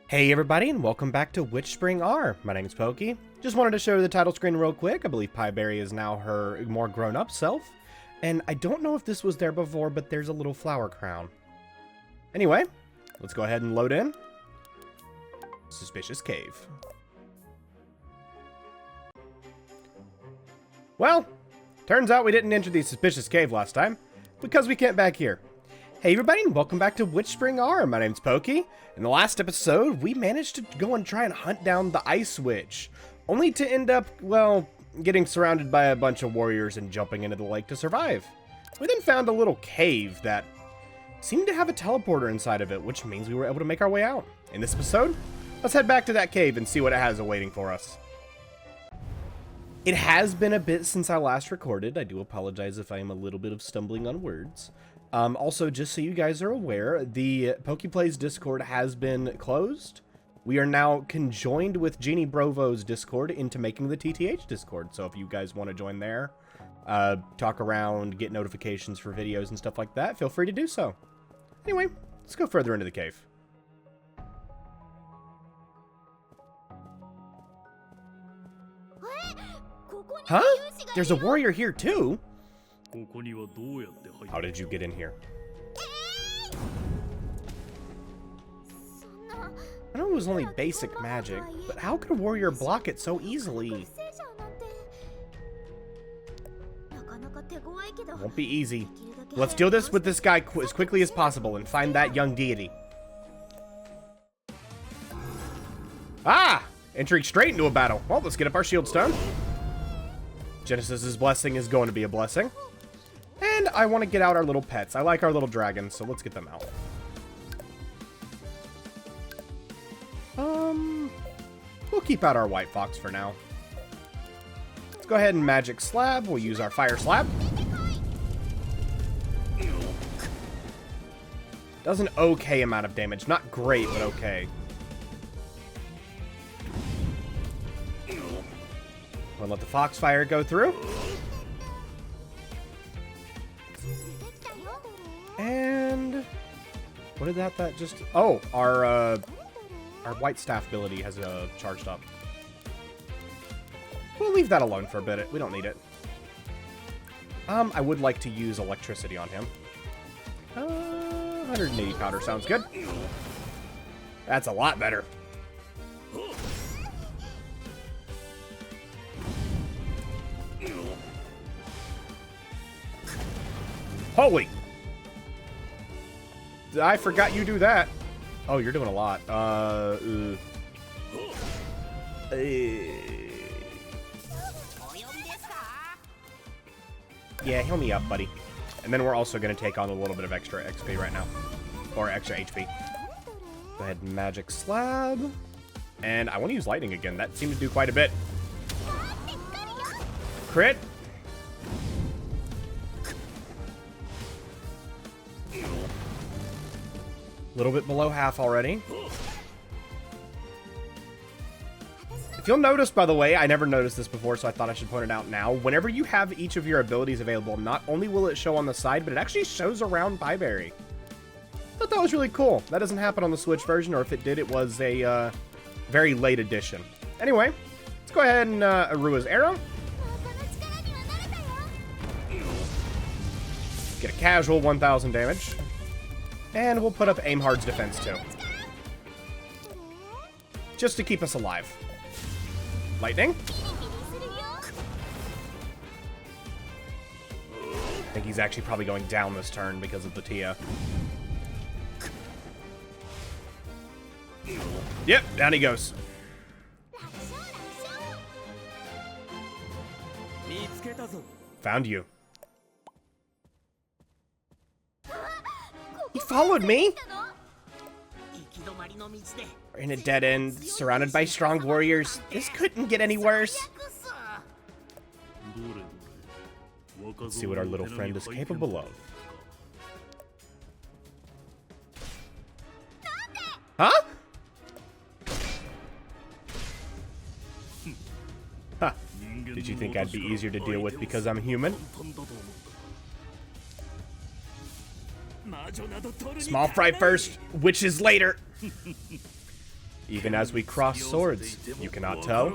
Hey everybody, and welcome back to Witch Spring R. My name's Pokey. Just wanted to show you the title screen real quick. I believe Pieberry is now her more grown-up self. And I don't know if this was there before, but there's a little flower crown. Anyway, let's go ahead and load in. Suspicious Cave. Well, turns out we didn't enter the Suspicious Cave last time, because we can't back here. Hey everybody, and welcome back to Witch Spring R. My name's Pokey. In the last episode, we managed to go and try and hunt down the Ice Witch, only to end up, well, getting surrounded by a bunch of warriors and jumping into the lake to survive. We then found a little cave that seemed to have a teleporter inside of it, which means we were able to make our way out. In this episode, let's head back to that cave and see what it has awaiting for us. It has been a bit since I last recorded. I do apologize if I am a little bit of stumbling on words. Also, just so you guys are aware, the PokePlays Discord has been closed. We are now conjoined with Jeannie Brovo's Discord into making the TTH Discord. So if you guys want to join there, talk around, get notifications for videos and stuff like that, feel free to do so. Anyway, let's go further into the cave. Huh? There's a warrior here too? How did you get in here? I know it was only basic magic, but how could a warrior block it so easily? Won't be easy. Let's deal this with this guy as quickly as possible and find that young deity. Ah! Entering straight into a battle. Well, let's get up our shield stone. Genesis's blessing is going to be a blessing. And I want to get out our little pets. I like our little dragons, so let's get them out. We'll keep out our white fox for now. Let's go ahead and magic slab. We'll use our fire slab. Does an okay amount of damage. Not great, but okay. We'll let the foxfire go through. And what did that just... Oh, our white staff ability has charged up. We'll leave that alone for a bit. We don't need it. I would like to use electricity on him. 180 powder sounds good. That's a lot better. Holy! I forgot you do that. Oh, you're doing a lot. Yeah, heal me up, buddy. And then we're also going to take on a little bit of extra XP right now. Or extra HP. Go ahead and magic slab. And I want to use lightning again. That seemed to do quite a bit. Crit. A little bit below half already. If you'll notice, by the way, I never noticed this before, so I thought I should point it out now. Whenever you have each of your abilities available, not only will it show on the side, but it actually shows around Pieberry. I thought that was really cool. That doesn't happen on the Switch version, or if it did, it was a very late edition. Anyway, let's go ahead and Arua's arrow. Get a casual 1,000 damage. And we'll put up Aimhard's defense too. Just to keep us alive. Lightning. I think he's actually probably going down this turn because of the Tia. Yep, down he goes. Found you. He followed me? We're in a dead end, surrounded by strong warriors. This couldn't get any worse. Let's see what our little friend is capable of. Huh? Huh. Did you think I'd be easier to deal with because I'm human? Small fry first, witches later. Even as we cross swords, you cannot tell?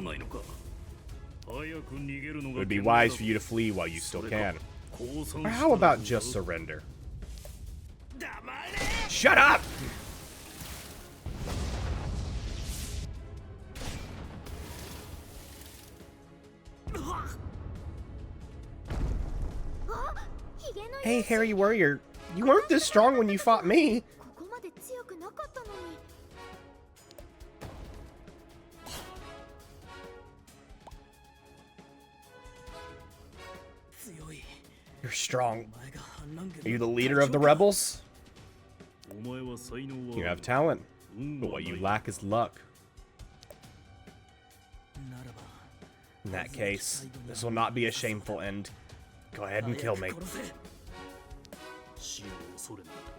It would be wise for you to flee while you still can. Or how about just surrender? Shut up! Hey, hairy warrior, you weren't this strong when you fought me. You're strong. Are you the leader of the rebels? You have talent, but what you lack is luck. In that case, this will not be a shameful end. Go ahead and kill me. It's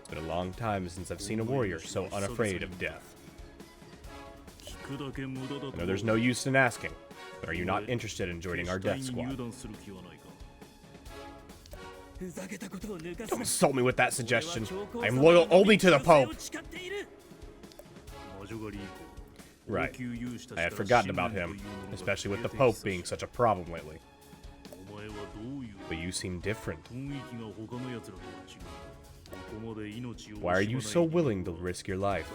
been a long time since I've seen a warrior so unafraid of death. I know there's no use in asking, but are you not interested in joining our death squad? Don't insult me with that suggestion. I am loyal only to the Pope. Right. I had forgotten about him, especially with the Pope being such a problem lately. But you seem different. Why are you so willing to risk your life?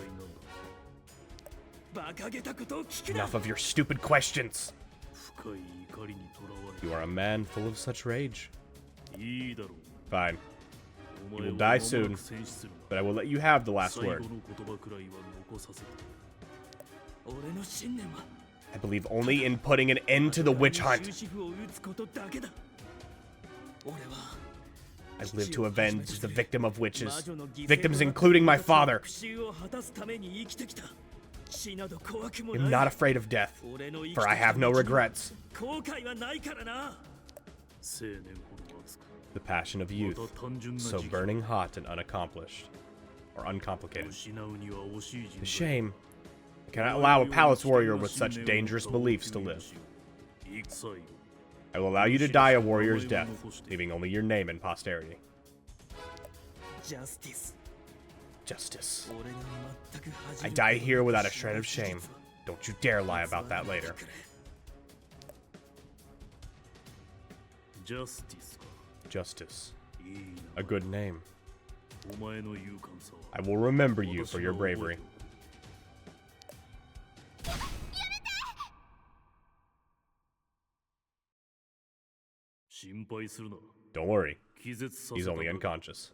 Enough of your stupid questions. You are a man full of such rage. Fine. You will die soon, but I will let you have the last word. I believe only in putting an end to the witch hunt. I live to avenge the victim of witches, victims including my father. I'm not afraid of death, for I have no regrets. The passion of youth, so burning hot and unaccomplished, or uncomplicated. The shame. I cannot allow a palace warrior with such dangerous beliefs to live. I will allow you to die a warrior's death, leaving only your name in posterity. Justice. I die here without a shred of shame. Don't you dare lie about that later. Justice. A good name. I will remember you for your bravery. Don't worry. He's only unconscious.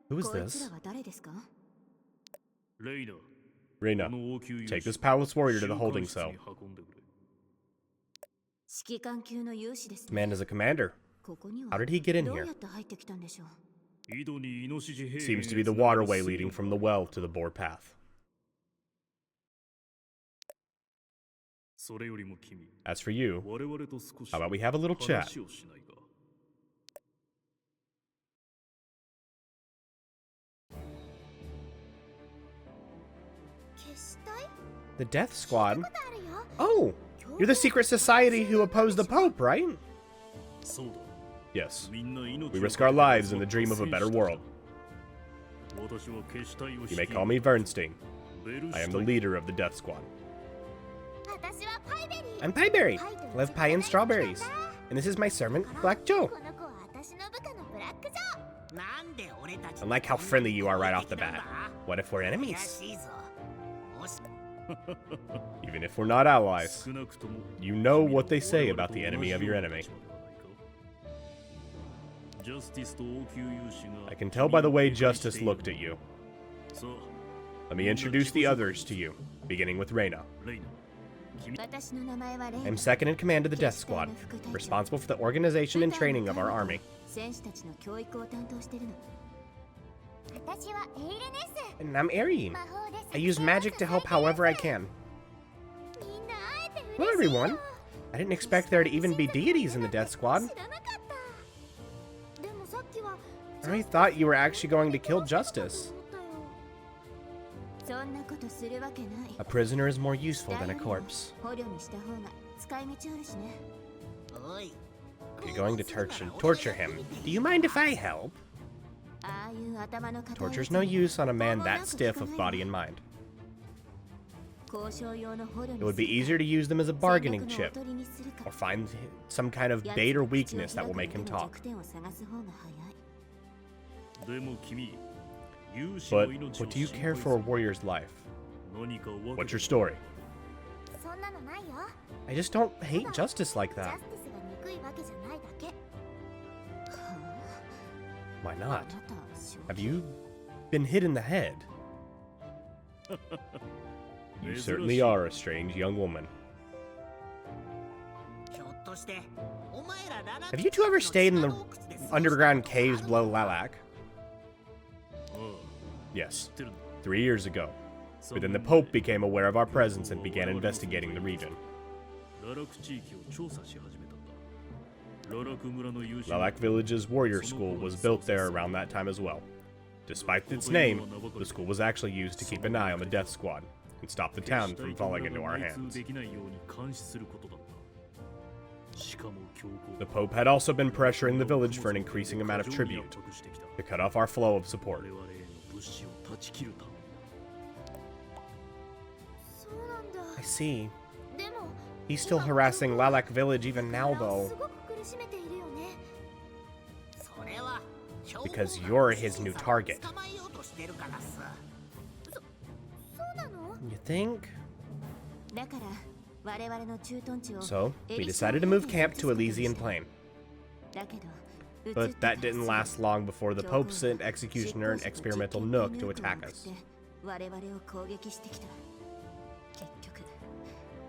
Who is this? Reina, take this palace warrior to the holding cell. This man is a commander. How did he get in here? Seems to be the waterway leading from the well to the boar path. As for you, how about we have a little chat? The Death Squad? Oh! You're the secret society who opposed the Pope, right? Yes. We risk our lives in the dream of a better world. You may call me Vernstein. I am the leader of the Death Squad. I'm Pieberry. Love pie and strawberries. And this is my servant, Black Joe. I like how friendly you are right off the bat. What if we're enemies? Even if we're not allies, you know what they say about the enemy of your enemy. I can tell by the way Justice looked at you. Let me introduce the others to you, beginning with Reina. I'm second in command of the Death Squad, responsible for the organization and training of our army. And I'm Ariane. I use magic to help however I can. Hello everyone. I didn't expect there to even be deities in the Death Squad. I thought you were actually going to kill Justice. A prisoner is more useful than a corpse. You're going to torture him. Do you mind if I help? Torture's no use on a man that stiff of body and mind. It would be easier to use them as a bargaining chip, or find some kind of bait or weakness that will make him talk. But what do you care for a warrior's life? What's your story? I just don't hate justice like that. Why not? Have you been hit in the head? You certainly are a strange young woman. Have you two ever stayed in the underground caves below Lilac? Yes, 3 years ago. But then the Pope became aware of our presence and began investigating the region. Lilac Village's warrior school was built there around that time as well. Despite its name, the school was actually used to keep an eye on the Death Squad and stop the town from falling into our hands. The Pope had also been pressuring the village for an increasing amount of tribute to cut off our flow of support. I see. He's still harassing Lilac Village even now, though. Because you're his new target. You think? So, we decided to move camp to Elysian Plain. But that didn't last long before the Pope sent Executioner and Experimental Nook to attack us.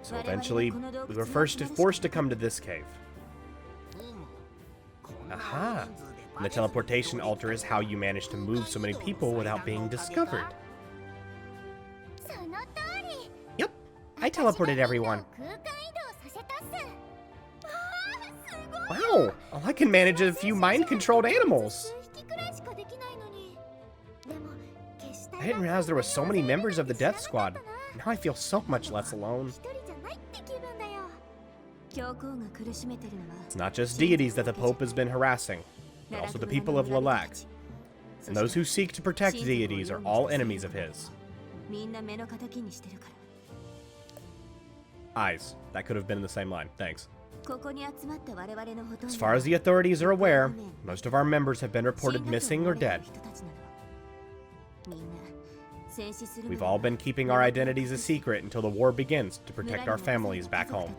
So eventually, we were forced to come to this cave. Aha! And the teleportation altar is how you managed to move so many people without being discovered. Yep, I teleported everyone. Wow, well, I can manage a few mind-controlled animals. I didn't realize there were so many members of the Death Squad. Now I feel so much less alone. It's not just deities that the Pope has been harassing, but also the people of Lilac. And those who seek to protect deities are all enemies of his. Eyes. That could have been in the same line. Thanks. As far as the authorities are aware, most of our members have been reported missing or dead. We've all been keeping our identities a secret until the war begins to protect our families back home.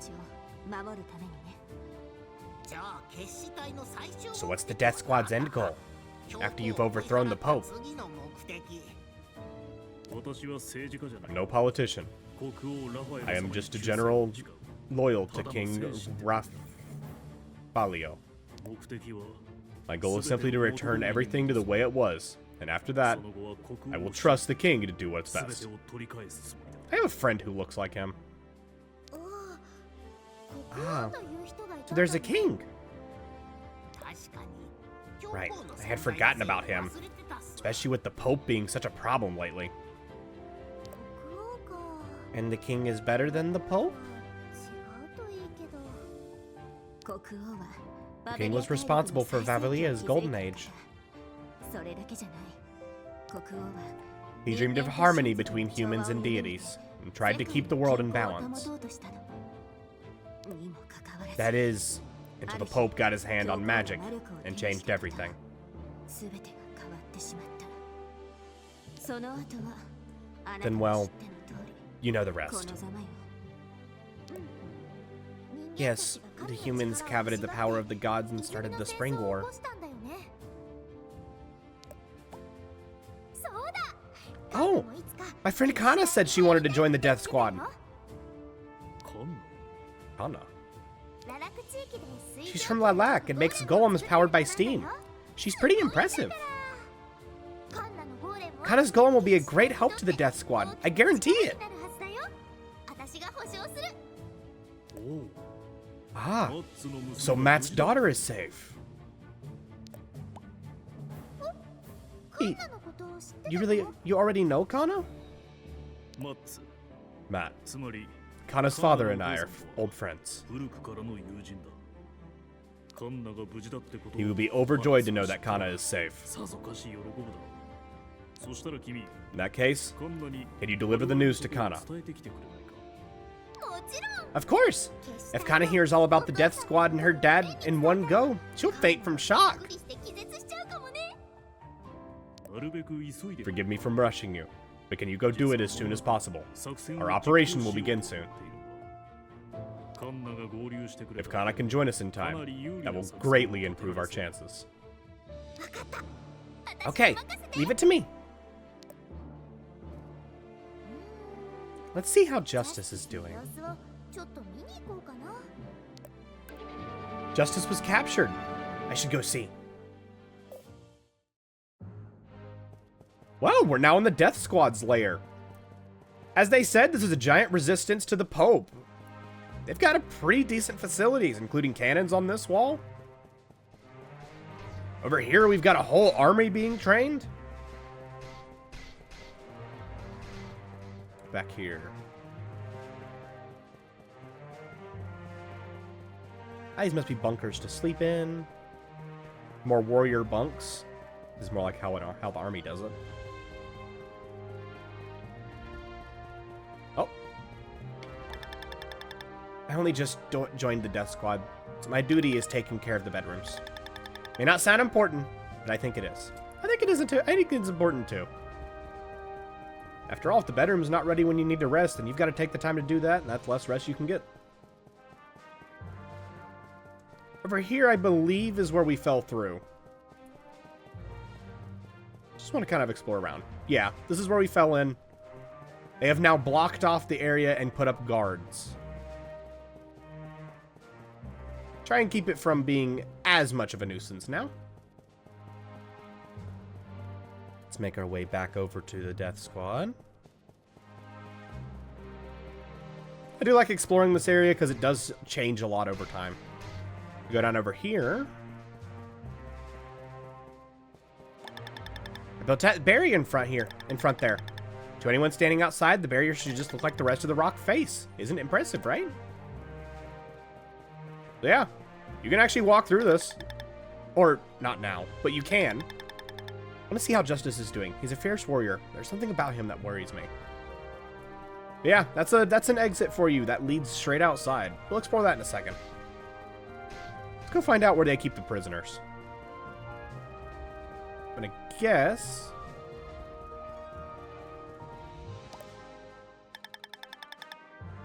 So what's the Death Squad's end goal, after you've overthrown the Pope? I'm no politician. I am just a general loyal to King Rafalio. My goal is simply to return everything to the way it was, and after that, I will trust the king to do what's best. I have a friend who looks like him. Ah, so there's a king. Right, I had forgotten about him, especially with the Pope being such a problem lately. And the king is better than the Pope? The king was responsible for Vavilia's golden age. He dreamed of harmony between humans and deities, and tried to keep the world in balance. That is, until the Pope got his hand on magic and changed everything. Then, well, you know the rest. Yes, the humans coveted the power of the gods and started the Spring War. Oh, my friend Kana said she wanted to join the Death Squad. Kana? She's from Lilac and makes golems powered by steam. She's pretty impressive. Kana's golem will be a great help to the Death Squad. I guarantee it. Ah, so Matt's daughter is safe. Wait, you already know Kana? Matt. Kana's father and I are old friends. He will be overjoyed to know that Kana is safe. In that case, can you deliver the news to Kana? Of course! If Kana hears all about the Death Squad and her dad in one go, she'll faint from shock. Forgive me from rushing you, but can you go do it as soon as possible? Our operation will begin soon. If Kana can join us in time, that will greatly improve our chances. Okay, leave it to me. Let's see how Justice is doing. Justice was captured. I should go see. Well, we're now in the Death Squad's lair. As they said, this is a giant resistance to the Pope. They've got a pretty decent facilities, including cannons on this wall. Over here, we've got a whole army being trained. Back here. These must be bunkers to sleep in. More warrior bunks. This is more like how the army does it. Oh. I only just joined the Death Squad, so my duty is taking care of the bedrooms. May not sound important, but I think it is. I think it isn't too. I think it's important too. After all, if the bedroom's not ready when you need to rest, then you've got to take the time to do that, and that's less rest you can get. Over here, I believe, is where we fell through. Just want to kind of explore around. Yeah, this is where we fell in. They have now blocked off the area and put up guards. Try and keep it from being as much of a nuisance now. Let's make our way back over to the Death Squad. I do like exploring this area because it does change a lot over time. We go down over here. I built that barrier in front here, there. To anyone standing outside, the barrier should just look like the rest of the rock face. Isn't it impressive, right? So yeah, you can actually walk through this. Or, not now, but you can. I want to see how Justice is doing. He's a fierce warrior. There's something about him that worries me. But yeah, that's an exit for you that leads straight outside. We'll explore that in a second. Let's go find out where they keep the prisoners. I'm gonna guess...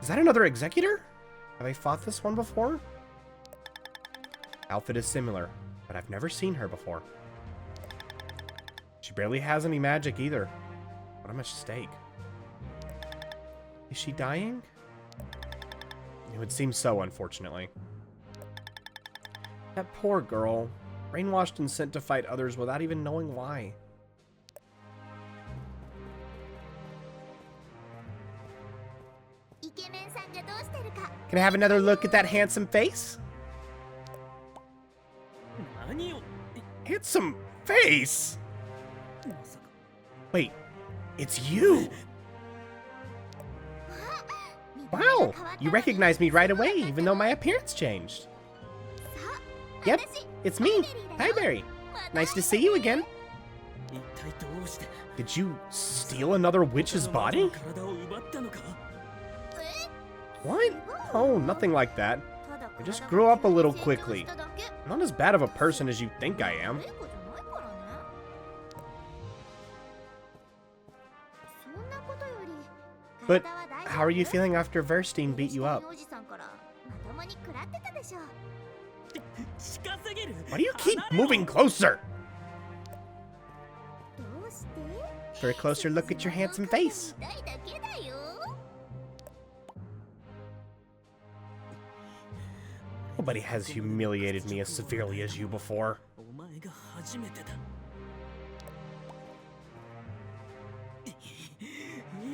Is that another executor? Have I fought this one before? Outfit is similar, but I've never seen her before. She barely has any magic either. What a mistake. Is she dying? It would seem so, unfortunately. That poor girl. Brainwashed and sent to fight others without even knowing why. Can I have another look at that handsome face? Handsome face? Wait, it's you! Wow, you recognized me right away, even though my appearance changed. Yep, it's me. Hi, Barry. Nice to see you again. Did you steal another witch's body? What? Oh, nothing like that. I just grew up a little quickly. I'm not as bad of a person as you think I am. But how are you feeling after Verstein beat you up? Why do you keep moving closer? For a closer look at your handsome face. Nobody has humiliated me as severely as you before.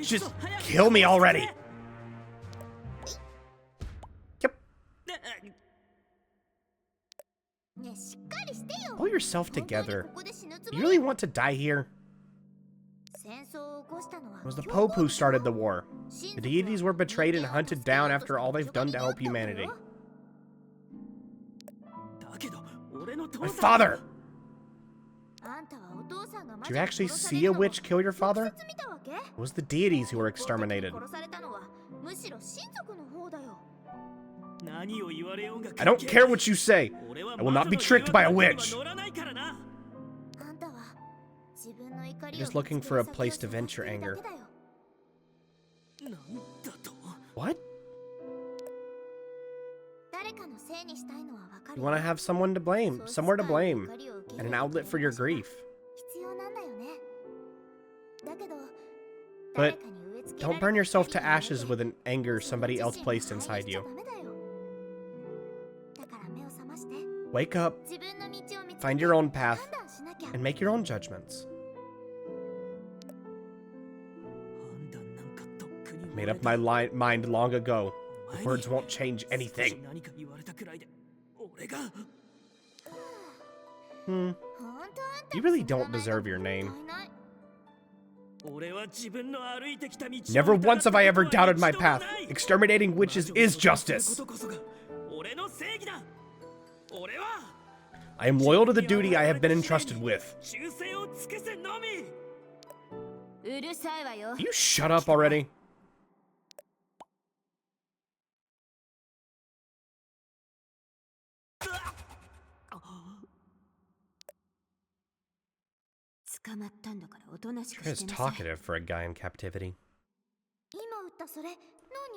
Just kill me already! Yep. Pull yourself together. You really want to die here? It was the Pope who started the war. The deities were betrayed and hunted down after all they've done to help humanity. My father! Did you actually see a witch kill your father? It was the deities who were exterminated. I don't care what you say. I will not be tricked by a witch. You're just looking for a place to vent your anger. What? You want to have someone to blame, somewhere to blame, and an outlet for your grief. But don't burn yourself to ashes with an anger somebody else placed inside you. Wake up, find your own path, and make your own judgments. Made up my mind long ago. Words won't change anything. You really don't deserve your name. Never once have I ever doubted my path. Exterminating witches is justice. I am loyal to the duty I have been entrusted with. You shut up already. Sure is talkative for a guy in captivity.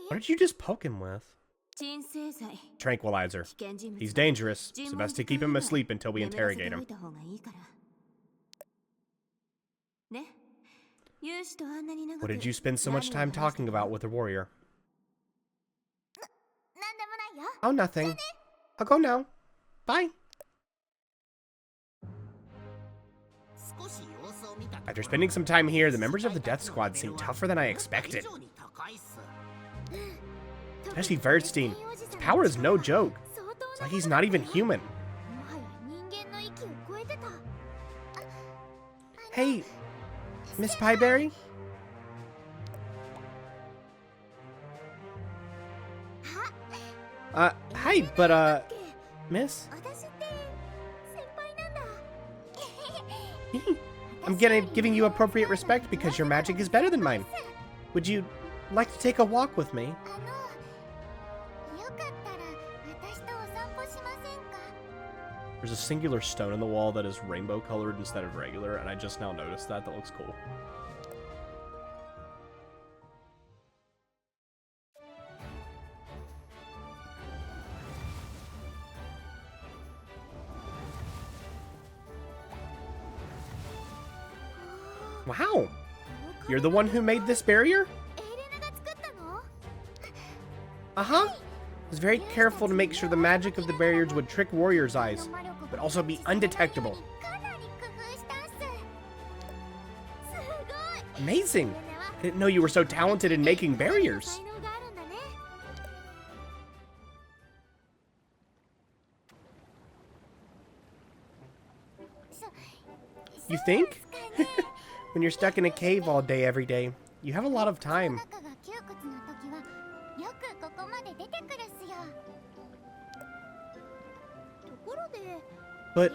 What did you just poke him with? Tranquilizer. He's dangerous, so best to keep him asleep until we interrogate him. What did you spend so much time talking about with the warrior? Oh, nothing. I'll go now. Bye. After spending some time here, the members of the Death Squad seem tougher than I expected. Especially Verstein. His power is no joke. It's like he's not even human. Hey, Miss Pieberry? Hi, but, Miss? I'm giving you appropriate respect because your magic is better than mine. Would you like to take a walk with me? There's a singular stone in the wall that is rainbow colored instead of regular, and I just now noticed that. That looks cool. Wow! You're the one who made this barrier? Uh-huh. I was very careful to make sure the magic of the barriers would trick warriors' eyes, but also be undetectable. Amazing! I didn't know you were so talented in making barriers. You think? When you're stuck in a cave all day every day, you have a lot of time. But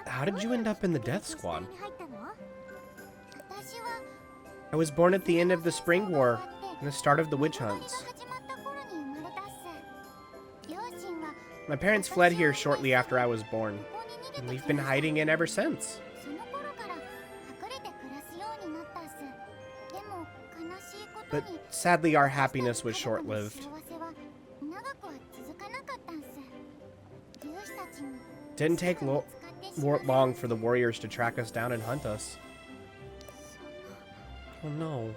how did you end up in the Death Squad? I was born at the end of the Spring War and the start of the witch hunts. My parents fled here shortly after I was born, and we've been hiding in ever since. But sadly, our happiness was short-lived. Didn't take long for the warriors to track us down and hunt us. Oh no.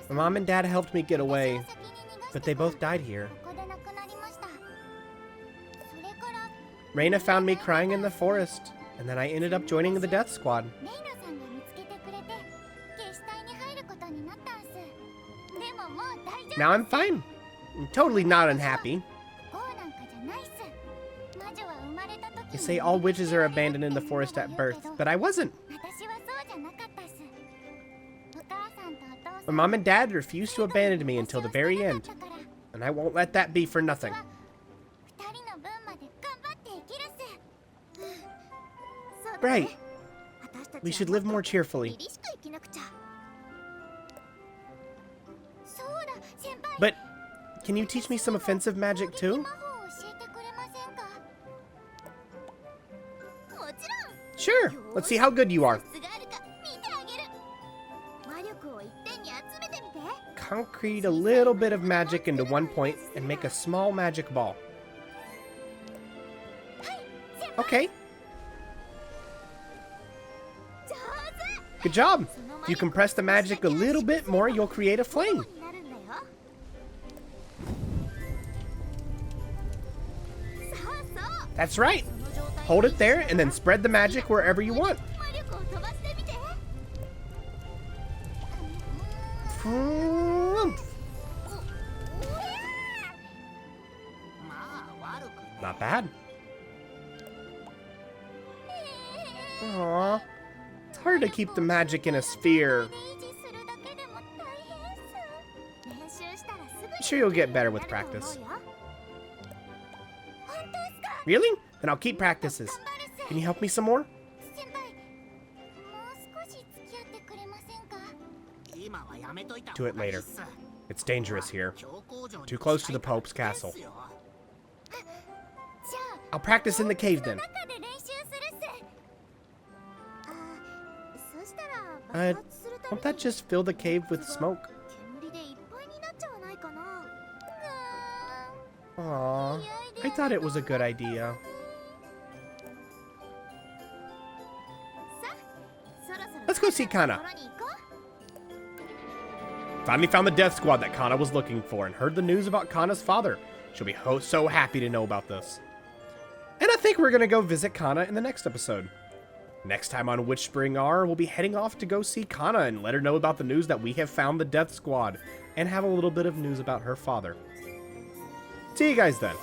My mom and dad helped me get away, but they both died here. Reina found me crying in the forest, and then I ended up joining the Death Squad. Now I'm fine. I'm totally not unhappy. They say all witches are abandoned in the forest at birth, but I wasn't. My mom and dad refused to abandon me until the very end, and I won't let that be for nothing. Right. We should live more cheerfully. But can you teach me some offensive magic too? Sure. Let's see how good you are. Concrete a little bit of magic into one point and make a small magic ball. Okay. Good job. If you compress the magic a little bit more, you'll create a flame. That's right. Hold it there and then spread the magic wherever you want. Not bad. Aww. It's hard to keep the magic in a sphere. I'm sure you'll get better with practice. Really? Then I'll keep practices. Can you help me some more? Do it later. It's dangerous here. Too close to the Pope's castle. I'll practice in the cave then. Won't that just fill the cave with smoke? Aww, I thought it was a good idea. Let's go see Kana. Finally found the death squad that Kana was looking for and heard the news about Kana's father. She'll be so happy to know about this. And I think we're going to go visit Kana in the next episode. Next time on Witch Spring R, we'll be heading off to go see Kana and let her know about the news that we have found the death squad and have a little bit of news about her father. See you guys then.